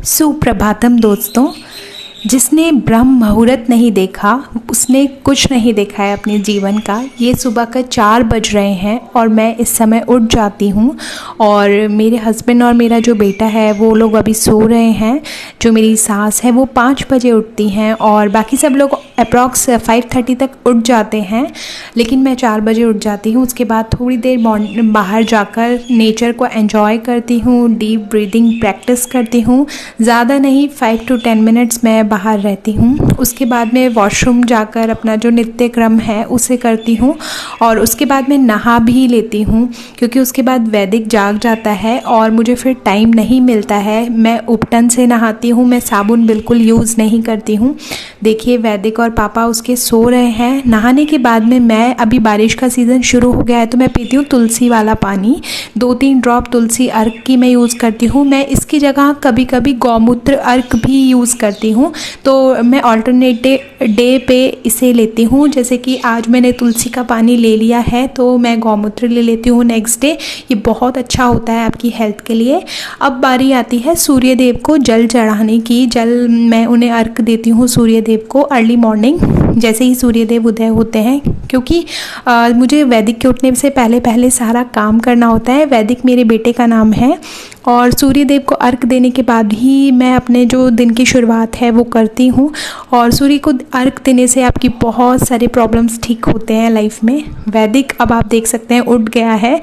सुप्रभातम दोस्तों। जिसने ब्रह्म मुहूर्त नहीं देखा उसने कुछ नहीं देखा है अपने जीवन का। ये सुबह का 4 बज रहे हैं और मैं इस समय उठ जाती हूँ और मेरे हस्बैंड और मेरा जो बेटा है वो लोग अभी सो रहे हैं। जो मेरी सास है वो 5 बजे उठती हैं और बाकी सब लोग अप्रॉक्स 5:30 तक उठ जाते हैं, लेकिन मैं 4 बजे उठ जाती हूँ। उसके बाद थोड़ी देर बाहर जाकर नेचर को एंजॉय करती हूँ, डीप ब्रीदिंग प्रैक्टिस करती हूँ। ज़्यादा नहीं, 5 to 10 मिनट्स मैं बाहर रहती हूँ। उसके बाद मैं वॉशरूम जाकर अपना जो नित्य क्रम है उसे करती हूँ और उसके बाद मैं नहा भी लेती हूँ, क्योंकि उसके बाद वैदिक जाग जाता है और मुझे फिर टाइम नहीं मिलता है। मैं उपटन से नहाती हूँ, मैं साबुन बिल्कुल यूज़ नहीं करती हूँ। देखिए वैदिक और पापा उसके सो रहे हैं। नहाने के बाद में मैं, अभी बारिश का सीज़न शुरू हो गया है तो मैं पीती हूँ तुलसी वाला पानी। 2-3 ड्रॉप तुलसी अर्क की मैं यूज़ करती हूँ। मैं इसकी जगह कभी कभी गौमूत्र अर्क भी यूज़ करती हूँ, तो मैं ऑल्टरनेटिव डे पे इसे लेती हूँ। जैसे कि आज मैंने तुलसी का पानी ले लिया है तो मैं गौमूत्र ले लेती हूँ नेक्स्ट डे। ये बहुत अच्छा होता है आपकी हेल्थ के लिए। अब बारी आती है सूर्य देव को जल चढ़ाने की। जल मैं उन्हें अर्क देती हूँ सूर्य देव को अर्ली मॉर्निंग, जैसे ही सूर्य देव उदय होते हैं, क्योंकि मुझे वैदिक के उठने से पहले पहले सारा काम करना होता है। वैदिक मेरे बेटे का नाम है और सूर्य देव को अर्घ देने के बाद ही मैं अपने जो दिन की शुरुआत है वो करती हूँ। और सूर्य को अर्घ देने से आपकी बहुत सारे प्रॉब्लम्स ठीक होते हैं लाइफ में। वैदिक अब आप देख सकते हैं उठ गया है,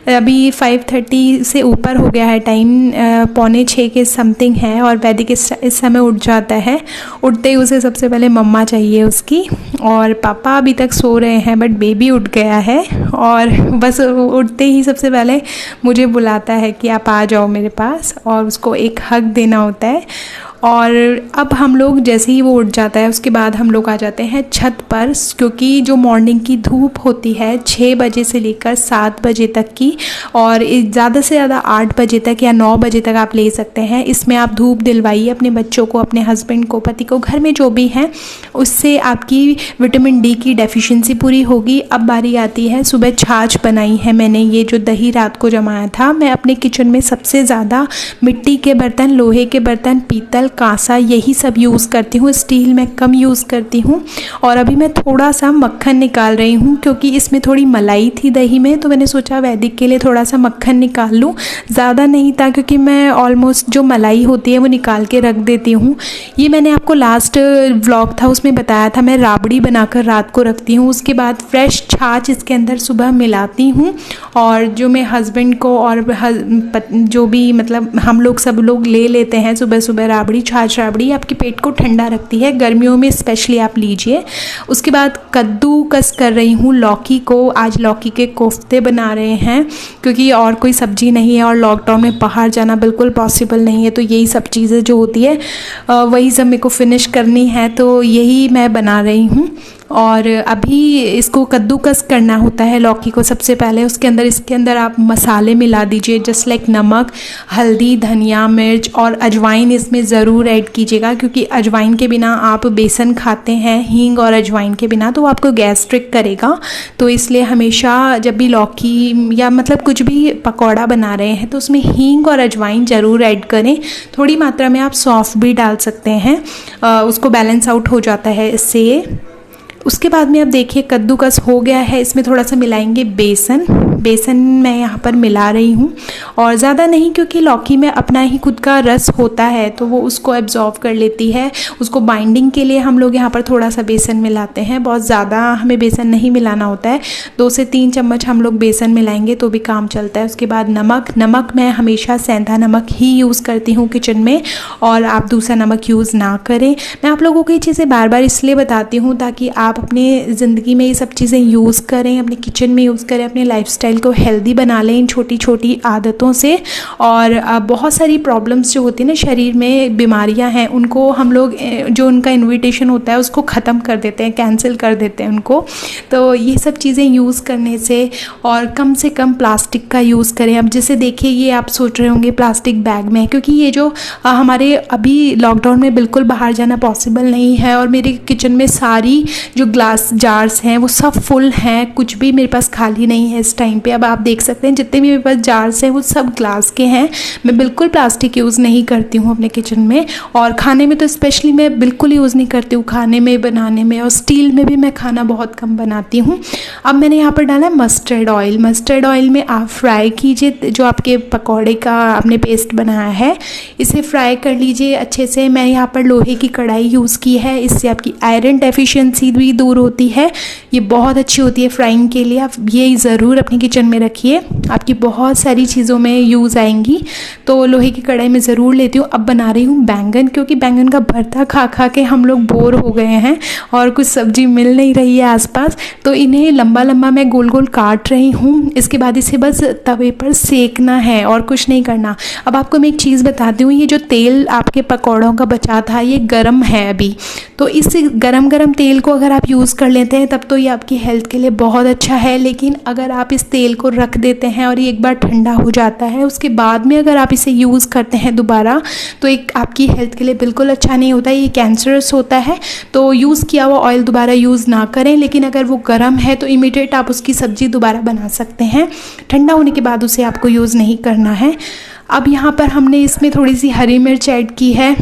अभी 5:30 से ऊपर हो गया है टाइम, 5:45 के समथिंग है और वैदिक इस समय उठ जाता है। उठते ही उसे सबसे पहले मम्मा चाहिए उसकी, और पापा अभी तक सो रहे हैं बट बेबी उठ गया है और बस उठते ही सबसे पहले मुझे बुलाता है कि आप आ जाओ मेरे पास, और उसको एक हग देना होता है। और अब हम लोग जैसे ही वो उठ जाता है उसके बाद हम लोग आ जाते हैं छत पर, क्योंकि जो मॉर्निंग की धूप होती है 6 बजे से लेकर 7 बजे तक की, और ज़्यादा से ज़्यादा 8 बजे तक या 9 बजे तक आप ले सकते हैं। इसमें आप धूप दिलवाइए अपने बच्चों को, अपने हस्बैंड को, पति को, घर में जो भी हैं, उससे आपकी विटामिन डी की डेफिशिएंसी पूरी होगी। अब बारी आती है, सुबह छाछ बनाई है मैंने। ये जो दही रात को जमाया था, मैं अपने किचन में सबसे ज़्यादा मिट्टी के बर्तन, लोहे के बर्तन, पीतल, कांसा, यही सब यूज़ करती हूँ। स्टील में कम यूज़ करती हूँ। और अभी मैं थोड़ा सा मक्खन निकाल रही हूँ, क्योंकि इसमें थोड़ी मलाई थी दही में, तो मैंने सोचा वैदिक के लिए थोड़ा सा मक्खन निकाल लूँ। ज़्यादा नहीं था, क्योंकि मैं ऑलमोस्ट जो मलाई होती है वो निकाल के रख देती हूँ। ये मैंने आपको लास्ट व्लॉग था उसमें बताया था, मैं राबड़ी बनाकर रात को रखती हूँ। उसके बाद फ्रेश छाछ इसके अंदर सुबह मिलाती हूँ, और जो मैं हस्बैंड को और जो भी मतलब हम लोग सब लोग ले लेते हैं सुबह सुबह राबड़ी। छाछ राबड़ी आपके पेट को ठंडा रखती है, गर्मियों में स्पेशली आप लीजिए। उसके बाद कद्दूकस कर रही हूँ लौकी को। आज लौकी के कोफ्ते बना रहे हैं, क्योंकि और कोई सब्जी नहीं है और लॉकडाउन में बाहर जाना बिल्कुल पॉसिबल नहीं है, तो यही सब चीज़ें जो होती है वही सब मेरे को फिनिश करनी है, तो यही मैं बना रही हूँ। और अभी इसको कद्दूकस करना होता है लौकी को सबसे पहले। इसके अंदर आप मसाले मिला दीजिए, जस्ट लाइक नमक, हल्दी, धनिया, मिर्च और अजवाइन इसमें ज़रूर ऐड कीजिएगा, क्योंकि अजवाइन के बिना आप बेसन खाते हैं, हींग और अजवाइन के बिना, तो वो आपको गैस्ट्रिक करेगा। तो इसलिए हमेशा जब भी लौकी या मतलब कुछ भी पकौड़ा बना रहे हैं तो उसमें हींग और अजवाइन ज़रूर ऐड करें। थोड़ी मात्रा में आप सौंफ भी डाल सकते हैं, उसको बैलेंस आउट हो जाता है इससे। उसके बाद में अब देखिए कद्दूकस हो गया है। इसमें थोड़ा सा मिलाएंगे बेसन मैं यहाँ पर मिला रही हूँ, और ज़्यादा नहीं, क्योंकि लौकी में अपना ही खुद का रस होता है तो वो उसको एब्जॉर्व कर लेती है। उसको बाइंडिंग के लिए हम लोग यहाँ पर थोड़ा सा बेसन मिलाते हैं, बहुत ज़्यादा हमें बेसन नहीं मिलाना होता है। 2 से 3 चम्मच हम लोग बेसन मिलाएंगे तो भी काम चलता है। उसके बाद नमक मैं हमेशा सेंधा नमक ही यूज़ करती हूँ किचन में, और आप दूसरा नमक यूज़ ना करें। मैं आप लोगों को ये चीज़ें बार बार इसलिए बताती हूँ ताकि आप अपने ज़िंदगी में ये सब चीज़ें यूज़ करें, अपने किचन में यूज़ करें, अपने लाइफस्टाइल को हेल्दी बना लें इन छोटी छोटी आदतों से। और बहुत सारी प्रॉब्लम्स जो होती है ना शरीर में, बीमारियां हैं, उनको हम लोग जो उनका इन्विटेशन होता है उसको ख़त्म कर देते हैं, कैंसिल कर देते हैं उनको। तो ये सब चीज़ें यूज़ करने से, और कम से कम प्लास्टिक का यूज़ करें। अब जैसे देखिए ये आप सोच रहे होंगे प्लास्टिक बैग में, क्योंकि ये जो हमारे अभी लॉकडाउन में बिल्कुल बाहर जाना पॉसिबल नहीं है, और मेरे किचन में सारी जो ग्लास जार्स हैं वो सब फुल हैं, कुछ भी मेरे पास खाली नहीं है इस टाइम पे। अब आप देख सकते हैं जितने भी मेरे पास जार्स हैं वो सब ग्लास के हैं। मैं बिल्कुल प्लास्टिक यूज़ नहीं करती हूँ अपने किचन में, और खाने में तो स्पेशली मैं बिल्कुल यूज़ नहीं करती हूँ, खाने में, बनाने में, और स्टील में भी मैं खाना बहुत कम बनाती हूँ। अब मैंने यहाँ पर डाला है मस्टर्ड ऑयल। मस्टर्ड ऑयल में आप फ्राई कीजिए जो आपके पकौड़े का आपने पेस्ट बनाया है, इसे फ्राई कर लीजिए अच्छे से। मैं यहाँ पर लोहे की कढ़ाई यूज़ की है, इससे आपकी आयरन डेफिशिएंसी भी दूर होती है। ये बहुत अच्छी होती है फ्राइंग के लिए, आप ये ज़रूर अपने किचन में रखिए, आपकी बहुत सारी चीज़ों में यूज़ आएंगी। तो लोहे की कढ़ाई में ज़रूर लेती हूँ। अब बना रही हूँ बैंगन, क्योंकि बैंगन का भरता खा खा के हम लोग बोर हो गए हैं और कुछ सब्जी मिल नहीं रही है आसपास, तो इन्हें लंबा लंबा मैं गोल गोल काट रही हूँ। इसके बाद इसे बस तवे पर सेकना है और कुछ नहीं करना। अब आपको मैं एक चीज़ बताती हूँ, ये जो तेल आपके पकौड़ों का बचा था ये गर्म है अभी, तो इस गरम गरम तेल को अगर आप यूज़ कर लेते हैं तब तो ये आपकी हेल्थ के लिए बहुत अच्छा है। लेकिन अगर आप इस तेल को रख देते हैं और ये एक बार ठंडा हो जाता है, उसके बाद में अगर आप इसे यूज़ करते हैं दोबारा, तो एक आपकी हेल्थ के लिए बिल्कुल अच्छा नहीं होता, ये कैंसरस होता है। तो यूज़ किया हुआ ऑयल दोबारा यूज़ ना करें, लेकिन अगर वो गर्म है तो इमीडिएट आप उसकी सब्ज़ी दोबारा बना सकते हैं। ठंडा होने के बाद उसे आपको यूज़ नहीं करना है। अब यहाँ पर हमने इसमें थोड़ी सी हरी मिर्च ऐड की है,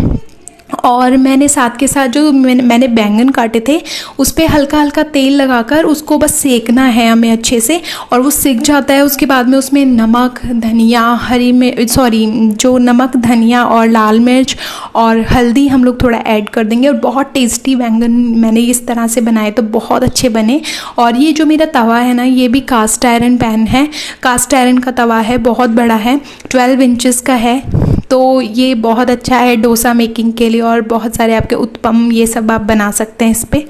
और मैंने साथ के साथ जो मैंने बैंगन काटे थे उस पर हल्का हल्का तेल लगाकर उसको बस सेकना है हमें अच्छे से, और वो सिक जाता है। उसके बाद में उसमें नमक, धनिया, जो नमक, धनिया और लाल मिर्च और हल्दी हम लोग थोड़ा ऐड कर देंगे, और बहुत टेस्टी बैंगन मैंने इस तरह से बनाए तो बहुत अच्छे बने। और ये जो मेरा तवा है ना, ये भी कास्ट आयरन पैन है, कास्ट आयरन का तवा है, बहुत बड़ा है, 12 इंचेस का है। तो ये बहुत अच्छा है डोसा मेकिंग के लिए, और बहुत सारे आपके उत्पम ये सब आप बना सकते हैं इस पर।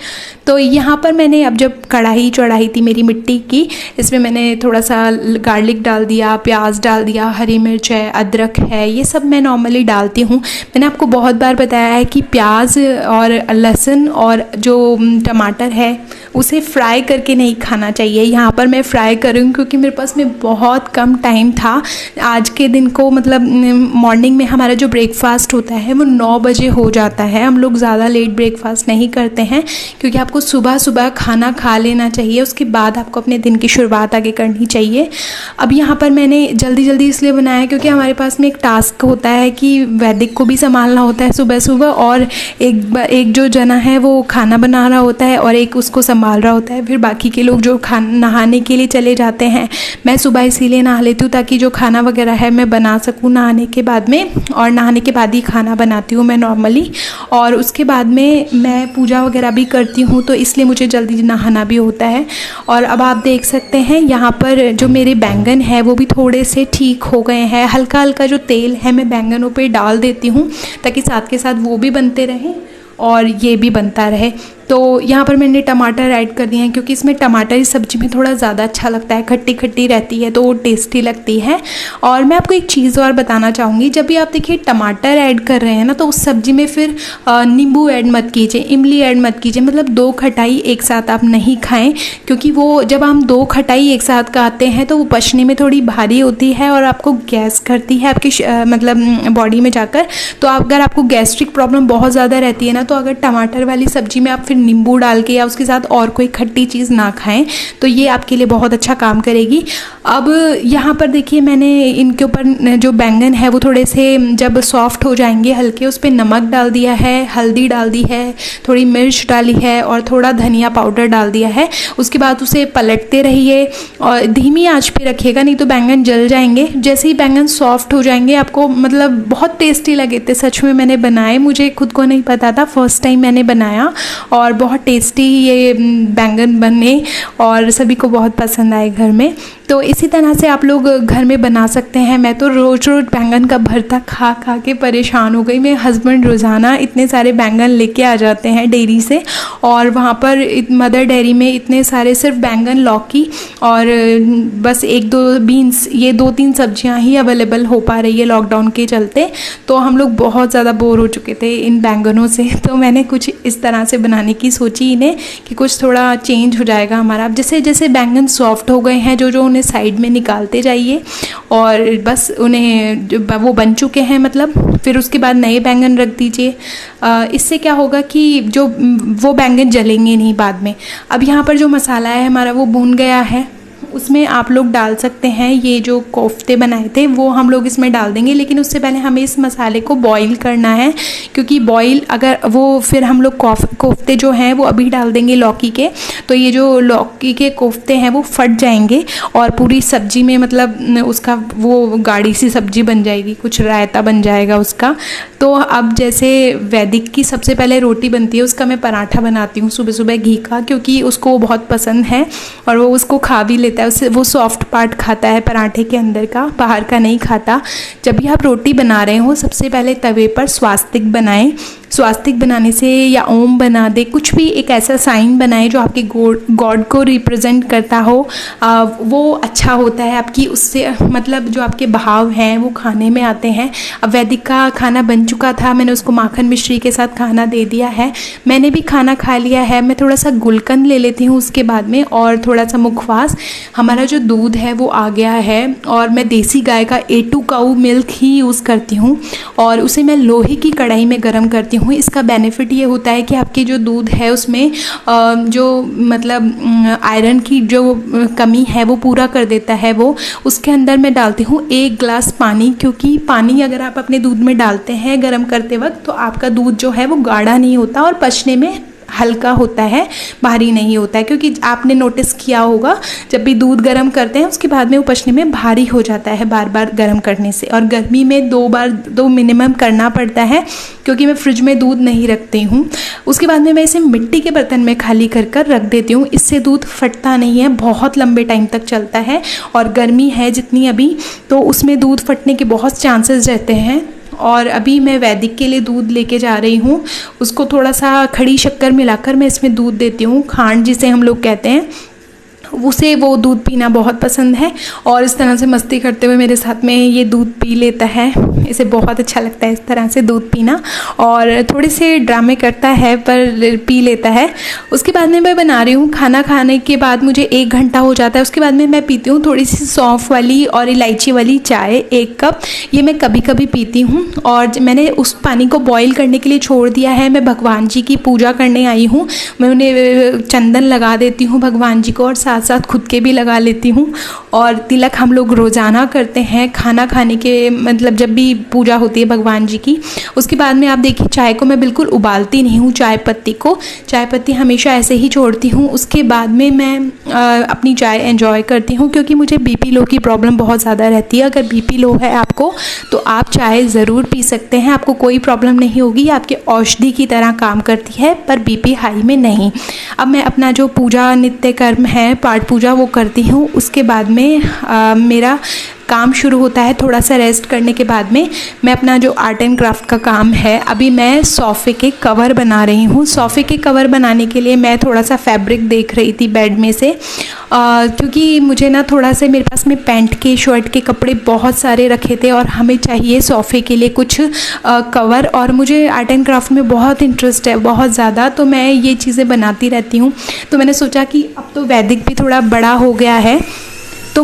तो यहाँ पर मैंने अब जब कढ़ाई चढ़ाई थी मेरी मिट्टी की, इसमें मैंने थोड़ा सा गार्लिक डाल दिया, प्याज डाल दिया, हरी मिर्च है, अदरक है, ये सब मैं नॉर्मली डालती हूँ। मैंने आपको बहुत बार बताया है कि प्याज और लहसुन और जो टमाटर है उसे फ्राई करके नहीं खाना चाहिए। यहाँ पर मैं फ्राई करूँ क्योंकि मेरे पास में बहुत कम टाइम था आज के दिन को, मतलब मॉर्निंग में हमारा जो ब्रेकफास्ट होता है वो 9 बजे हो जाता है। हम लोग ज़्यादा लेट ब्रेकफास्ट नहीं करते हैं, क्योंकि आपको सुबह सुबह खाना खा लेना चाहिए, उसके बाद आपको अपने दिन की शुरुआत आगे करनी चाहिए। अब यहाँ पर मैंने जल्दी जल्दी इसलिए बनाया क्योंकि हमारे पास में एक टास्क होता है कि वैदिक को भी संभालना होता है सुबह सुबह, और एक जो जना है वो खाना बना रहा होता है और एक उसको संभाल रहा होता है, फिर बाकी के लोग जो नहाने के लिए चले जाते हैं। मैं सुबह इसीलिए नहा लेती हूँ ताकि जो खाना वगैरह है मैं बना सकूँ नहाने के बाद में, और नहाने के बाद ही खाना बनाती हूँ मैं नॉर्मली, और उसके बाद में मैं पूजा वगैरह भी करती हूँ, तो इसलिए मुझे जल्दी नहाना भी होता है। और अब आप देख सकते हैं यहाँ पर जो मेरे बैंगन है वो भी थोड़े से ठीक हो गए हैं। हल्का हल्का जो तेल है मैं बैंगनों पे डाल देती हूँ ताकि साथ के साथ वो भी बनते रहें और ये भी बनता रहे। तो यहाँ पर मैंने टमाटर ऐड कर दिए हैं क्योंकि इसमें टमाटर इस सब्ज़ी में थोड़ा ज़्यादा अच्छा लगता है, खट्टी खट्टी रहती है तो वो टेस्टी लगती है। और मैं आपको एक चीज़ और बताना चाहूँगी, जब भी आप देखिए टमाटर ऐड कर रहे हैं ना, तो उस सब्ज़ी में फिर नींबू ऐड मत कीजिए, इमली ऐड मत कीजिए, मतलब 2 खटाई एक साथ आप नहीं खाएं, क्योंकि वो जब हम 2 खटाई एक साथ खाते हैं तो वो पचने में थोड़ी भारी होती है और आपको गैस करती है आपकी मतलब बॉडी में जाकर। तो अगर आपको गैस्ट्रिक प्रॉब्लम बहुत ज़्यादा रहती है ना, तो अगर टमाटर वाली सब्ज़ी में आप फिर नींबू डाल के या उसके साथ और कोई खट्टी चीज़ ना खाएं, तो ये आपके लिए बहुत अच्छा काम करेगी। अब यहाँ पर देखिए मैंने इनके ऊपर जो बैंगन है वो थोड़े से जब सॉफ्ट हो जाएंगे हल्के, उस पर नमक डाल दिया है, हल्दी डाल दी है, थोड़ी मिर्च डाली है और थोड़ा धनिया पाउडर डाल दिया है। उसके बाद उसे पलटते रहिए और धीमी आंच पे रखिएगा, नहीं तो बैंगन जल जाएंगे। जैसे ही बैंगन सॉफ्ट हो जाएंगे आपको मतलब बहुत टेस्टी लगे थे, सच में मैंने बनाए, मुझे खुद को नहीं पता था, फर्स्ट टाइम मैंने बनाया और बहुत टेस्टी ये बैंगन बने और सभी को बहुत पसंद आए घर में। तो इसी तरह से आप लोग घर में बना सकते हैं। मैं तो रोज़ रोज़ बैंगन का भरता खा खा के परेशान हो गई। मेरे हस्बैंड रोज़ाना इतने सारे बैंगन लेके आ जाते हैं डेयरी से, और वहाँ पर मदर डेयरी में इतने सारे सिर्फ बैंगन, लौकी और बस 1-2 बीन्स, ये 2-3 सब्जियाँ ही अवेलेबल हो पा रही है लॉकडाउन के चलते। तो हम लोग बहुत ज़्यादा बोर हो चुके थे इन बैंगनों से, तो मैंने कुछ इस तरह से बनाने की सोची इन्हें कि कुछ थोड़ा चेंज हो जाएगा हमारा। अब जैसे जैसे बैंगन सॉफ्ट हो गए हैं, जो उन्हें साइड में निकालते जाइए और बस उन्हें वो बन चुके हैं मतलब, फिर उसके बाद नए बैंगन रख दीजिए। इससे क्या होगा कि जो वो बैंगन जलेंगे नहीं बाद में। अब यहाँ पर जो मसाला है हमारा वो भून गया है, उसमें आप लोग डाल सकते हैं ये जो कोफ्ते बनाए थे वो हम लोग इसमें डाल देंगे, लेकिन उससे पहले हमें इस मसाले को बॉईल करना है, क्योंकि बॉईल अगर वो फिर हम लोग कोफ्ते जो हैं वो अभी डाल देंगे लौकी के, तो ये जो लौकी के कोफ्ते हैं वो फट जाएंगे और पूरी सब्जी में मतलब उसका वो गाढ़ी सी सब्जी बन जाएगी, कुछ रायता बन जाएगा उसका। तो अब जैसे वैदिक की सबसे पहले रोटी बनती है, उसका मैं पराठा बनाती हूँ सुबह सुबह घी का, क्योंकि उसको बहुत पसंद है और वो उसको खा भी लेता है। उससे वो सॉफ्ट पार्ट खाता है पराठे के अंदर का, बाहर का नहीं खाता। जब भी आप रोटी बना रहे हो सबसे पहले तवे पर स्वास्तिक बनाएं। स्वास्तिक बनाने से या ओम बना दे, कुछ भी एक ऐसा साइन बनाए जो आपके गॉड को रिप्रेजेंट करता हो, वो अच्छा होता है आपकी, उससे मतलब जो आपके भाव हैं वो खाने में आते हैं। अब वैदिक का खाना बन चुका था, मैंने उसको माखन मिश्री के साथ खाना दे दिया है। मैंने भी खाना खा लिया है। मैं थोड़ा सा गुलकंद ले लेती हूँ उसके बाद में और थोड़ा सा मुखवास। हमारा जो दूध है वो आ गया है और मैं देसी गाय का A2 काऊ मिल्क ही यूज़ करती हूँ और उसे मैं लोहे की कढ़ाई में गर्म करती हूँ। इसका बेनिफिट ये होता है कि आपके जो दूध है उसमें जो मतलब आयरन की जो कमी है वो पूरा कर देता है वो। उसके अंदर मैं डालती हूँ 1 गिलास पानी, क्योंकि पानी अगर आप अपने दूध में डालते हैं गर्म करते वक्त तो आपका दूध जो है वो गाढ़ा नहीं होता और पचने में हल्का होता है, भारी नहीं होता है। क्योंकि आपने नोटिस किया होगा जब भी दूध गर्म करते हैं उसके बाद में वो पचने में भारी हो जाता है बार बार गर्म करने से। और गर्मी में 2 बार मिनिमम करना पड़ता है, क्योंकि मैं फ्रिज में दूध नहीं रखती हूँ। उसके बाद में मैं इसे मिट्टी के बर्तन में खाली कर रख देती हूँ। इससे दूध फटता नहीं है, बहुत लंबे टाइम तक चलता है। और गर्मी है जितनी अभी, तो उसमें दूध फटने के बहुत चांसेस रहते हैं। और अभी मैं वैदिक के लिए दूध लेके जा रही हूँ। उसको थोड़ा सा खड़ी शक्कर मिलाकर मैं इसमें दूध देती हूँ, खांड जिसे हम लोग कहते हैं। उसे वो दूध पीना बहुत पसंद है और इस तरह से मस्ती करते हुए मेरे साथ में ये दूध पी लेता है। इसे बहुत अच्छा लगता है इस तरह से दूध पीना और थोड़े से ड्रामे करता है पर पी लेता है। उसके बाद में मैं बना रही हूँ खाना। खाने के बाद मुझे 1 घंटा हो जाता है। उसके बाद में मैं पीती हूँ थोड़ी सी सौंफ वाली और इलायची वाली चाय 1 कप। ये मैं कभी कभी पीती हूँ और मैंने उस पानी को बॉईल करने के लिए छोड़ दिया है। मैं भगवान जी की पूजा करने आई हूँ, मैं उन्हें चंदन लगा देती हूँ भगवान जी को और साथ साथ खुद के भी लगा लेती हूँ। और तिलक हम लोग रोज़ाना करते हैं खाना खाने के मतलब जब भी पूजा होती है भगवान जी की। उसके बाद में आप देखिए चाय को मैं बिल्कुल उबालती नहीं हूँ, चाय पत्ती हमेशा ऐसे ही छोड़ती हूँ। उसके बाद में मैं अपनी चाय एंजॉय करती हूँ, क्योंकि मुझे बीपी लो की प्रॉब्लम बहुत ज़्यादा रहती है। अगर बीपी लो है आपको तो आप चाय ज़रूर पी सकते हैं, आपको कोई प्रॉब्लम नहीं होगी, आपके औषधि की तरह काम करती है, पर बीपी हाई में नहीं। अब मैं अपना जो पूजा नित्य कर्म है पाठ पूजा वो करती हूँ। उसके बाद में मेरा काम शुरू होता है। थोड़ा सा रेस्ट करने के बाद में मैं अपना जो आर्ट एंड क्राफ्ट का काम है, अभी मैं सोफ़े के कवर बना रही हूँ। सोफ़े के कवर बनाने के लिए मैं थोड़ा सा फैब्रिक देख रही थी बेड में से, क्योंकि मुझे ना थोड़ा सा मेरे पास में पैंट के शर्ट के कपड़े बहुत सारे रखे थे और हमें चाहिए सोफ़े के लिए कुछ कवर। और मुझे आर्ट एंड क्राफ्ट में बहुत इंटरेस्ट है, बहुत ज़्यादा, तो मैं ये चीज़ें बनाती रहती हूँ। तो मैंने सोचा कि अब तो वैदिक भी थोड़ा बड़ा हो गया है तो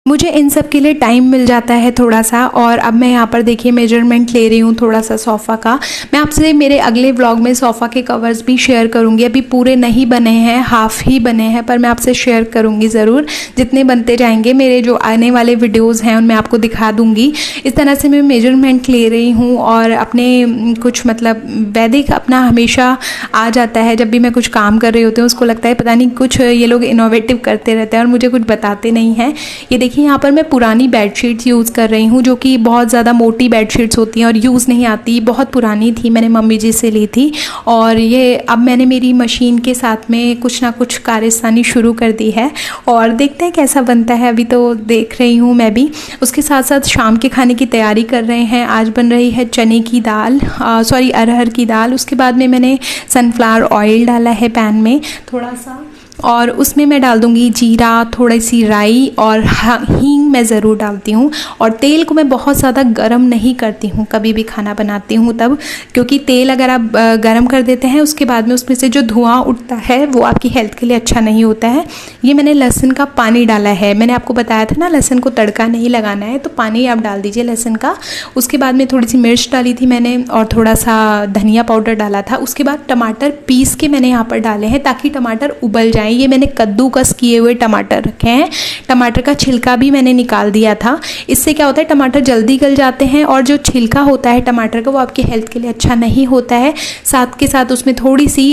मुझे इन सब के लिए टाइम मिल जाता है थोड़ा सा। और अब मैं यहाँ पर देखिए मेजरमेंट ले रही हूँ थोड़ा सा सोफ़ा का। मैं आपसे मेरे अगले व्लॉग में सोफ़ा के कवर्स भी शेयर करूँगी। अभी पूरे नहीं बने हैं, हाफ़ ही बने हैं, पर मैं आपसे शेयर करूँगी ज़रूर। जितने बनते जाएंगे मेरे जो आने वाले वीडियोज़ हैं उनमें आपको दिखा दूँगी। इस तरह से मैं मेजरमेंट ले रही हूँ और अपने कुछ मतलब वैदिक अपना हमेशा आ जाता है जब भी मैं कुछ काम कर रही होती हूँ। उसको लगता है पता नहीं कुछ ये लोग इनोवेटिव करते रहते हैं और मुझे कुछ बताते नहीं हैं। ये देखिए यहाँ पर मैं पुरानी बेडशीट्स यूज़ कर रही हूँ, जो कि बहुत ज़्यादा मोटी बेडशीट्स होती हैं और यूज़ नहीं आती, बहुत पुरानी थी, मैंने मम्मी जी से ली थी। और ये अब मैंने मेरी मशीन के साथ में कुछ ना कुछ कार्यस्तानी शुरू कर दी है और देखते हैं कैसा बनता है। अभी तो देख रही हूँ मैं भी। उसके साथ साथ शाम के खाने की तैयारी कर रहे हैं। आज बन रही है चने की दाल, अरहर की दाल। उसके बाद में मैंने सनफ्लावर ऑयल डाला है पैन में थोड़ा सा, और उसमें मैं डाल दूँगी जीरा, थोड़ी सी राई और हींग मैं ज़रूर डालती हूँ। और तेल को मैं बहुत ज़्यादा गर्म नहीं करती हूँ कभी भी खाना बनाती हूँ तब, क्योंकि तेल अगर आप गर्म कर देते हैं उसके बाद में उसमें से जो धुआं उठता है वो आपकी हेल्थ के लिए अच्छा नहीं होता है। ये मैंने लहसुन का पानी डाला है, मैंने आपको बताया था ना लहसुन को तड़का नहीं लगाना है, तो पानी आप डाल दीजिए लहसुन का। उसके बाद में थोड़ी सी मिर्च डाली थी मैंने और थोड़ा सा धनिया पाउडर डाला था। उसके बाद टमाटर पीस के मैंने यहाँ पर डाले हैं ताकि टमाटर उबल जाएँ। ये मैंने कद्दूकस किए हुए टमाटर रखे हैं, टमाटर का छिलका भी मैंने निकाल दिया था। इससे क्या होता है टमाटर जल्दी गल जाते हैं और जो छिलका होता है टमाटर का वो आपकी हेल्थ के लिए अच्छा नहीं होता है। साथ के साथ उसमें थोड़ी सी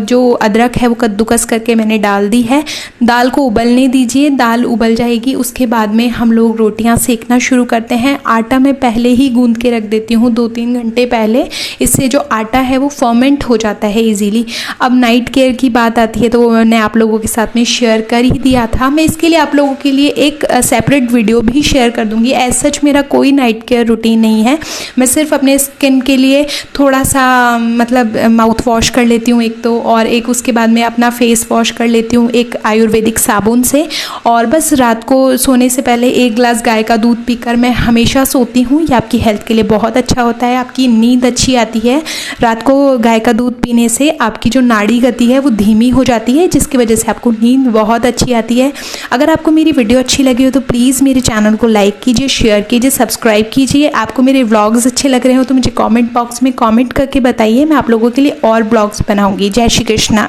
जो अदरक है वो कद्दूकस करके मैंने डाल दी है। दाल को उबलने दीजिए, दाल उबल जाएगी उसके बाद में हम लोग रोटियां सेकना शुरू करते हैं। आटा मैं पहले ही गूंद के रख देती हूँ 2-3 घंटे पहले, इससे जो आटा है वो फर्मेंट हो जाता है ईजीली। अब नाइट केयर की बात आती है तो वो मैंने आप लोगों के साथ में शेयर कर ही दिया था। मैं इसके लिए आप लोगों के लिए एक सेपरेट वीडियो भी शेयर कर दूंगी। एज सच मेरा कोई नाइट केयर रूटीन नहीं है, मैं सिर्फ अपने स्किन के लिए थोड़ा सा मतलब माउथ वॉश कर लेती हूँ एक तो, और एक उसके बाद में अपना फेस वॉश कर लेती हूँ एक आयुर्वेदिक साबुन से। और बस रात को सोने से पहले 1 गिलास गाय का दूध पीकर मैं हमेशा सोती हूँ। ये आपकी हेल्थ के लिए बहुत अच्छा होता है, आपकी नींद अच्छी आती है। रात को गाय का दूध पीने से आपकी जो नाड़ी गति है वो धीमी हो जाती है, जिसकी वजह से आपको नींद बहुत अच्छी आती है। अगर आपको मेरी वीडियो अच्छी लगी हो तो प्लीज़ मेरे चैनल को लाइक कीजिए, शेयर कीजिए, सब्सक्राइब कीजिए। आपको मेरे व्लॉग्स अच्छे लग रहे हो तो मुझे कमेंट बॉक्स में कमेंट करके बताइए, मैं आप लोगों के लिए और ब्लॉग्स बनाऊंगी। जय श्री कृष्णा।